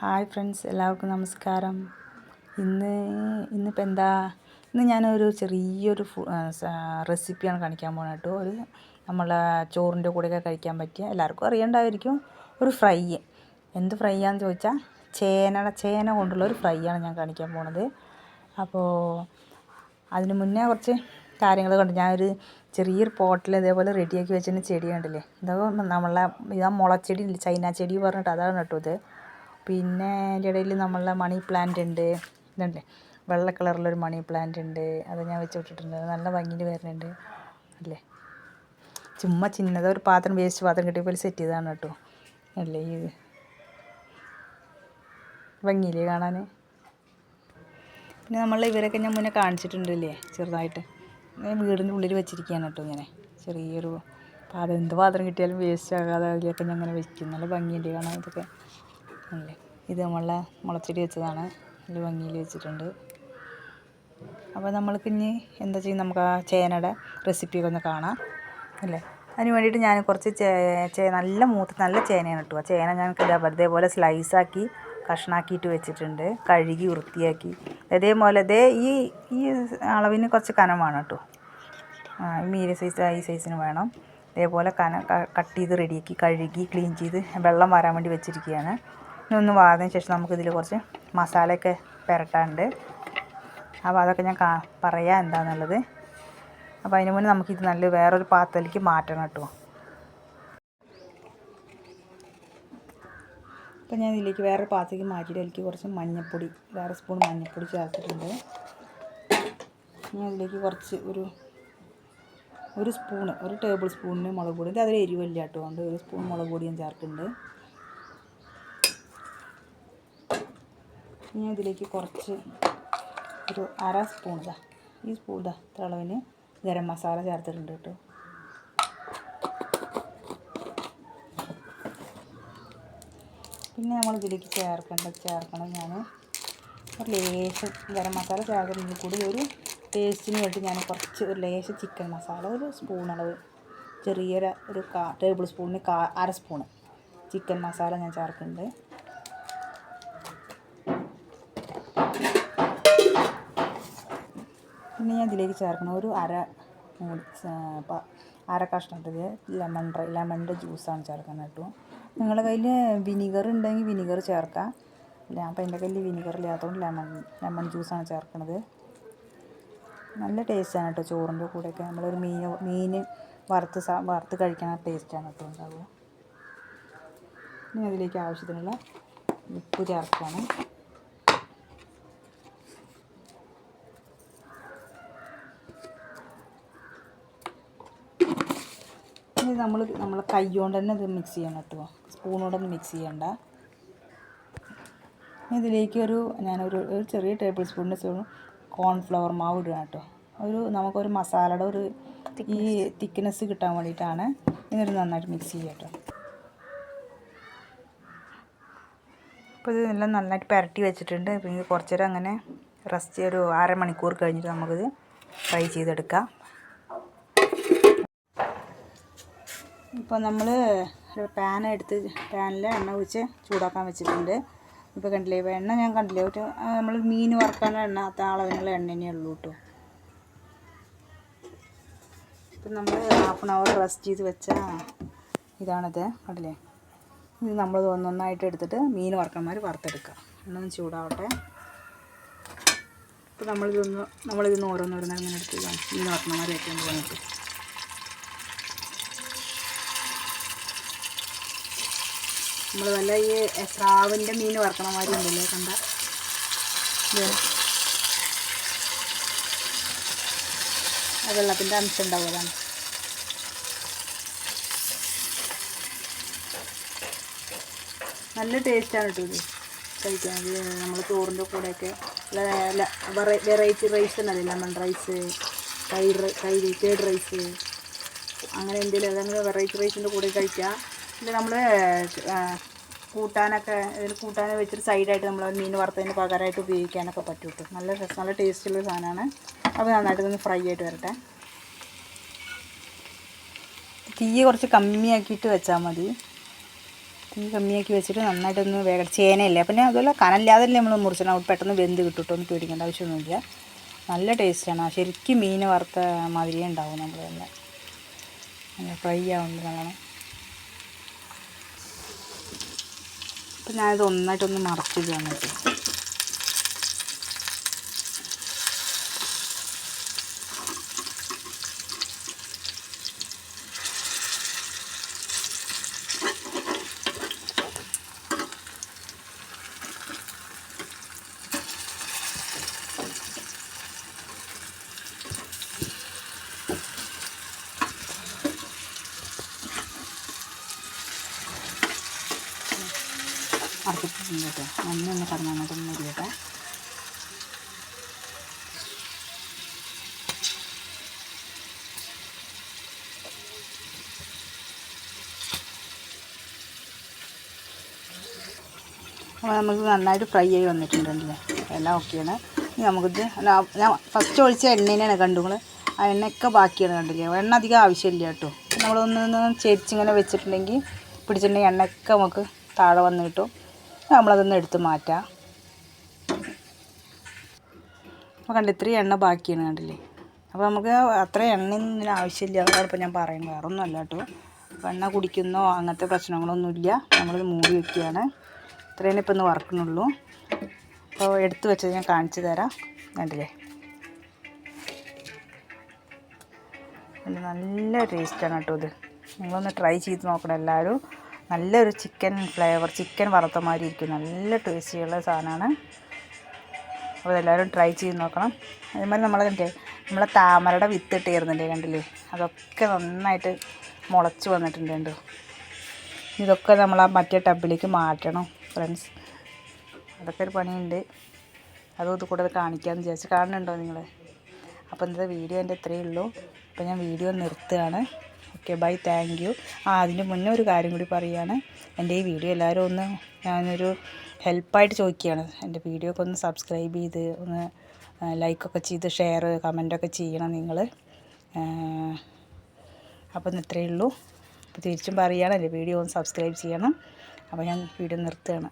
Hi friends, എല്ലാവർക്കും നമസ്കാരം. ഇന്നിപ്പോൾ ഇന്ന് ഞാനൊരു ചെറിയൊരു റെസിപ്പിയാണ് കാണിക്കാൻ പോകുന്നത് കേട്ടോ. നമ്മളെ ചോറിൻ്റെ കൂടെയൊക്കെ കഴിക്കാൻ പറ്റിയ, എല്ലാവർക്കും അറിയണ്ടായിരിക്കും, ഒരു ഫ്രൈ. എന്ത് ഫ്രൈ ആണെന്ന് ചോദിച്ചാൽ ചേന കൊണ്ടുള്ള ഒരു ഫ്രൈ ആണ് ഞാൻ കാണിക്കാൻ പോണത്. അപ്പോൾ അതിന് മുന്നേ കുറച്ച് കാര്യങ്ങൾ കണ്ടു. ഞാനൊരു ചെറിയൊരു പോട്ടിൽ ഇതേപോലെ റെഡിയാക്കി വെച്ചിട്ട് ചെടി കണ്ടില്ലേ, ഇതാ മുളച്ചെടി, ചൈന ചെടി പറഞ്ഞിട്ട് അതാണ് കേട്ടോ ഇത്. പിന്നെ അതിൻ്റെ ഇടയിൽ നമ്മളെ മണി പ്ലാന്റ് ഉണ്ട്, ഇതുണ്ടല്ലേ വെള്ള കളറിലൊരു മണി പ്ലാന്റ് ഉണ്ട്, അത് ഞാൻ വെച്ച് വിട്ടിട്ടുണ്ട്. നല്ല ഭംഗിയിൽ വരുന്നുണ്ട് അല്ലേ. ചുമ്മാ ചിന്നത ഒരു പാത്രം, വേസ്റ്റ് പാത്രം കിട്ടിയപ്പോൾ സെറ്റ് ചെയ്തതാണ് കേട്ടോ. അല്ലേ ഇത് ഭംഗിയില്ലേ കാണാൻ. പിന്നെ ഇവരൊക്കെ ഞാൻ മുന്നേ കാണിച്ചിട്ടുണ്ടല്ലേ ചെറുതായിട്ട്. വീടിൻ്റെ ഉള്ളിൽ വെച്ചിരിക്കുകയാണ് കേട്ടോ. ഇങ്ങനെ ചെറിയൊരു പാത്രം, എന്ത് പാത്രം കിട്ടിയാലും വേസ്റ്റ് ആകാതെ അതിലൊക്കെ ഞാൻ അങ്ങനെ വെക്കും. നല്ല ഭംഗിയുണ്ട് കാണാൻ ഇതൊക്കെ അല്ലേ. ഇത് നമ്മളെ മുളച്ചെടി വെച്ചതാണ്, നല്ല ഭംഗിയിൽ വെച്ചിട്ടുണ്ട്. അപ്പോൾ നമ്മൾക്ക് ഇനി എന്താ ചെയ്യും, നമുക്ക് ആ ചേനയുടെ റെസിപ്പിയൊക്കെ ഒന്ന് കാണാം അല്ലേ. അതിന് വേണ്ടിയിട്ട് ഞാൻ കുറച്ച് നല്ല ചേനയാണ് കേട്ടോ. ആ ചേന ഞാൻ ഇതേപോലെ സ്ലൈസാക്കി കഷ്ണാക്കിയിട്ട് വെച്ചിട്ടുണ്ട്, കഴുകി വൃത്തിയാക്കി. അതേപോലെ ഈ അളവിന് കുറച്ച് കനമാണ് കേട്ടോ. മീഡിയം സൈസ് ഈ സൈസിന് വേണം. ഇതേപോലെ കട്ട് ചെയ്ത് റെഡിയാക്കി, കഴുകി ക്ലീൻ ചെയ്ത് വെള്ളം വരാൻ വേണ്ടി വെച്ചിരിക്കുകയാണ്. ഇതൊന്ന് വാർന്നതിന് ശേഷം നമുക്കിതിൽ കുറച്ച് മസാലയൊക്കെ പുരട്ടാനുണ്ട്. അപ്പോൾ അതൊക്കെ ഞാൻ പറയാം എന്താണെന്നുള്ളത്. അപ്പോൾ അതിന് മുന്നേ നമുക്കിത് വേറൊരു പാത്രത്തിലേക്ക് മാറ്റണം കേട്ടോ. അപ്പോൾ ഞാൻ ഇതിലേക്ക് വേറൊരു പാത്രത്തിലേക്ക് മാറ്റിയിട്ട് അതിലേക്ക് കുറച്ച് മഞ്ഞൾപ്പൊടി, വേറെ സ്പൂൺ മഞ്ഞൾപ്പൊടി ചേർത്തിട്ടുണ്ട്. ഞാൻ ഇതിലേക്ക് കുറച്ച് ഒരു ടേബിൾ സ്പൂണിന് മുളക് പൊടി, അതിൽ എരിവില്ല കേട്ടോ, അതുകൊണ്ട് ഒരു സ്പൂൺ മുളക് പൊടി ഞാൻ ചേർക്കുന്നുണ്ട്. ഞാൻ ഇതിലേക്ക് കുറച്ച് ഒരു അര സ്പൂൺ ഈ സ്പൂൺ ഇത്ര അളവിന് ഗരം മസാല ചേർത്തിട്ടുണ്ട് കേട്ടോ. പിന്നെ നമ്മളിതിലേക്ക് ചേർക്കണം ഞാൻ ഒരു ലേശം ഗരം മസാല ചേർക്കുന്നതിൽ കൂടി ഒരു ടേസ്റ്റിന് വേണ്ടി ഞാൻ ഒരു ലേശം ചിക്കൻ മസാല, ഒരു സ്പൂൺ അളവ്, ഒരു ടേബിൾ സ്പൂണിന് അര സ്പൂണ് ചിക്കൻ മസാല ഞാൻ ചേർക്കുന്നുണ്ട്. പിന്നെ ഞാൻ ഇതിലേക്ക് ചേർക്കണം ഒരു അര കഷ്ണത്തിൽ ലെമണിൻ്റെ ജ്യൂസാണ് ചേർക്കുന്നത് കേട്ടോ. നിങ്ങളുടെ കയ്യിൽ വിനീഗർ ഉണ്ടെങ്കിൽ വിനീഗർ ചേർക്കാം. അപ്പോൾ എൻ്റെ കയ്യിൽ വിനീഗർ ഇല്ലാത്തതുകൊണ്ട് ലെമൺ ജ്യൂസാണ് ചേർക്കുന്നത്. നല്ല ടേസ്റ്റാണ് കേട്ടോ ചോറിൻ്റെ കൂടെയൊക്കെ. നമ്മളൊരു മീൻ വറുത്ത് കഴിക്കണ ടേസ്റ്റാണ് കേട്ടോ ഉണ്ടാവുക. ഇനി അതിലേക്ക് ആവശ്യത്തിനുള്ള ഉപ്പ് ചേർക്കുകയാണ്. ഇനി നമ്മൾ കൈ കൊണ്ട് തന്നെ ഇത് മിക്സ് ചെയ്യണം കേട്ടോ, സ്പൂണോടൊന്നും മിക്സ് ചെയ്യണ്ട. ഇതിലേക്ക് ഞാനൊരു ചെറിയ ടേബിൾ സ്പൂണിൻ്റെ കോൺഫ്ലവർ മാവ് ഇടുക കേട്ടോ. നമുക്കൊരു മസാലയുടെ ഈ തിക്നെസ് കിട്ടാൻ വേണ്ടിയിട്ടാണ്. എന്നിട്ട് നന്നായിട്ട് മിക്സ് ചെയ്യുക കേട്ടോ. അപ്പോൾ ഇതെല്ലാം നന്നായിട്ട് പുരട്ടി വെച്ചിട്ടുണ്ട്. പിന്നെ കുറച്ച് നേരം അങ്ങനെ ഒരു അരമണിക്കൂർ കഴിഞ്ഞിട്ട് നമുക്കിത് ഫ്രൈ ചെയ്തെടുക്കാം. ഇപ്പോൾ നമ്മൾ ഒരു പാനിൽ എണ്ണ ഒഴിച്ച് ചൂടാക്കാൻ വെച്ചിട്ടുണ്ട്. ഇപ്പോൾ കണ്ടില്ലേ, എണ്ണ ഞാൻ കണ്ടില്ലേ, നമ്മൾ മീൻ വറുക്കാൻ എണ്ണ അളവിനുള്ള എണ്ണ തന്നെ ഉള്ളൂ കേട്ടോ. ഇപ്പം നമ്മൾ ഹാഫ് ആൻ അവർ റെസ്റ്റ് ചെയ്ത് വെച്ച ഇതാണിത് കണ്ടില്ലേ. ഇത് നമ്മൾ ഒന്നൊന്നായിട്ട് എടുത്തിട്ട് മീൻ വറുത്തെടുക്കുക. എണ്ണ ഒന്ന് ചൂടാവട്ടെ. ഇപ്പോൾ നമ്മളിതൊന്ന് ഓരോന്നോരോന്ന് ഇങ്ങനെ എടുത്ത് മീൻ വറക്കന്മാർ വെക്കാൻ പോയിട്ട്. നമ്മൾ വല്ല ഈ സ്രാവിൻ്റെ മീൻ വറക്കണ മാതിരി ഉണ്ടല്ലോ കണ്ട. വെള്ളത്തിൻ്റെ അംശം ഉണ്ടാവും, അതാണ്. നല്ല ടേസ്റ്റാണ് കേട്ടോ ഇത് കഴിക്കാൻ. നമ്മൾ ചോറിൻ്റെ കൂടെയൊക്കെ വെറൈറ്റി റൈസ് ഉണ്ടല്ലോ, ലെമൺ റൈസ്, കേഡ് റൈസ്, അങ്ങനെ എന്തെങ്കിലും ഏതെങ്കിലും വെറൈറ്റി റൈസിൻ്റെ കൂടെ കഴിക്കാം. പിന്നെ നമ്മൾ കൂട്ടാൻ വെച്ചിട്ട് സൈഡായിട്ട് നമ്മൾ മീൻ വറുത്തതിന് പകരമായിട്ട് ഉപയോഗിക്കാനൊക്കെ പറ്റും കേട്ടോ. നല്ല ടേസ്റ്റുള്ളൊരു സാധനമാണ്. അപ്പോൾ നന്നായിട്ടൊന്ന് ഫ്രൈ ആയിട്ട് വരട്ടെ. തീ കുറച്ച് കമ്മിയാക്കിയിട്ട് വെച്ചാൽ മതി. തീ കമ്മിയാക്കി വെച്ചിട്ട് നന്നായിട്ടൊന്ന് ചേനയില്ലേ പിന്നെ അതുപോലെ കനല്ലാതല്ലേ നമ്മൾ മുറിച്ചിട്ട് പെട്ടെന്ന് വെന്ത് കിട്ടും. ഒന്നും പേടിക്കേണ്ട ആവശ്യമൊന്നുമില്ല. നല്ല ടേസ്റ്റാണ്. ശരിക്കും മീൻ വറുത്ത മാതിരിയേ ഉണ്ടാവും. നമ്മൾ തന്നെ നല്ല ഫ്രൈ ആവുന്നുണ്ട് നല്ലോണം. അപ്പം ഞാനിത് ഒന്നായിട്ടൊന്ന് മറച്ചിടുകയാണ് കേട്ടോ. മറച്ചിട്ടുണ്ട് കേട്ടോ. മഞ്ഞൊന്ന് കടന്നൊന്നും മതിയട്ടെ. അപ്പോൾ നമുക്ക് നന്നായിട്ട് ഫ്രൈ ആയി വന്നിട്ടുണ്ടല്ലേ. എല്ലാം ഓക്കെയാണ്. ഇനി നമുക്കിത് ഞാൻ ഫസ്റ്റ് ഒഴിച്ച എണ്ണേനെയാണ് കണ്ടു നിങ്ങൾ. ആ എണ്ണയൊക്കെ ബാക്കിയാണ് കണ്ടില്ലേ. എണ്ണ അധികം ആവശ്യമില്ല കേട്ടോ. നമ്മളൊന്ന് ചെരിച്ചിങ്ങനെ വെച്ചിട്ടുണ്ടെങ്കിൽ പിടിച്ചിട്ടുണ്ടെങ്കിൽ എണ്ണയൊക്കെ നമുക്ക് താഴെ വന്ന് കിട്ടും. നമ്മളതൊന്ന് എടുത്ത് മാറ്റാം. അപ്പോൾ കണ്ട് ഇത്രയും എണ്ണ ബാക്കിയാണ് കണ്ടില്ലേ. അപ്പോൾ നമുക്ക് അത്ര എണ്ണയൊന്നും ആവശ്യമില്ല. അതാണ് ഇപ്പോൾ ഞാൻ പറയുന്നത്. വേറെ ഒന്നുമല്ല കേട്ടോ. എണ്ണ കുടിക്കുന്നോ അങ്ങനത്തെ പ്രശ്നങ്ങളൊന്നുമില്ല. നമ്മളിത് മൂടി വയ്ക്കുകയാണ്. ഇത്രയും ഇപ്പം ഒന്ന് വറക്കണുള്ളൂ. അപ്പോൾ എടുത്ത് വെച്ചത് ഞാൻ കാണിച്ചു തരാം. കണ്ടില്ലേ നല്ല ടേസ്റ്റാണ് കേട്ടോ ഇത്. നിങ്ങളൊന്ന് ട്രൈ ചെയ്ത് നോക്കണം എല്ലാവരും. നല്ലൊരു ചിക്കൻ ഫ്ലേവർ, ചിക്കൻ വറുത്ത മാതിരി ഇരിക്കും. നല്ല ടേസ്റ്റിയുള്ള സാധനമാണ്. അപ്പോൾ എല്ലാവരും ട്രൈ ചെയ്ത് നോക്കണം. അതേമാതിരി നമ്മളെ താമരയുടെ വിത്ത് ഇട്ടിരുന്നുണ്ട് കണ്ടില്ലേ. അതൊക്കെ നന്നായിട്ട് മുളച്ച് വന്നിട്ടുണ്ട് കണ്ടോ. ഇതൊക്കെ നമ്മൾ ആ മറ്റേ ടബിലേക്ക് മാറ്റണം ഫ്രണ്ട്സ്. അതൊക്കെ ഒരു പണിയുണ്ട്. അതും ഇത് കൂടെ കാണിക്കാമെന്ന് വിചാരിച്ച്. കാണുന്നുണ്ടോ നിങ്ങൾ? അപ്പോൾ ഇന്നത്തെ വീഡിയോ എൻ്റെ ഇത്രയേ ഉള്ളൂ. അപ്പോൾ ഞാൻ വീഡിയോ നിർത്തുകയാണ്. Okay bye, thank you. അതിന് മുന്നേ ഒരു കാര്യം കൂടി പറയുകയാണ്. എൻ്റെ ഈ വീഡിയോ എല്ലാവരും ഒന്ന് ഞാനൊരു ഹെൽപ്പായിട്ട് ചോദിക്കുകയാണ്. എൻ്റെ വീഡിയോ ഒക്കെ ഒന്ന് സബ്സ്ക്രൈബ് ചെയ്ത് ഒന്ന് ലൈക്കൊക്കെ ചെയ്ത് ഷെയർ കമൻറ്റൊക്കെ ചെയ്യണം നിങ്ങൾ. അപ്പോൾ ഇന്ന് ഇത്രയേ ഉള്ളൂ. അപ്പോൾ തിരിച്ചും പറയുകയാണ് എൻ്റെ വീഡിയോ ഒന്ന് സബ്സ്ക്രൈബ് ചെയ്യണം. അപ്പോൾ ഞാൻ വീഡിയോ നിർത്തുകയാണ്.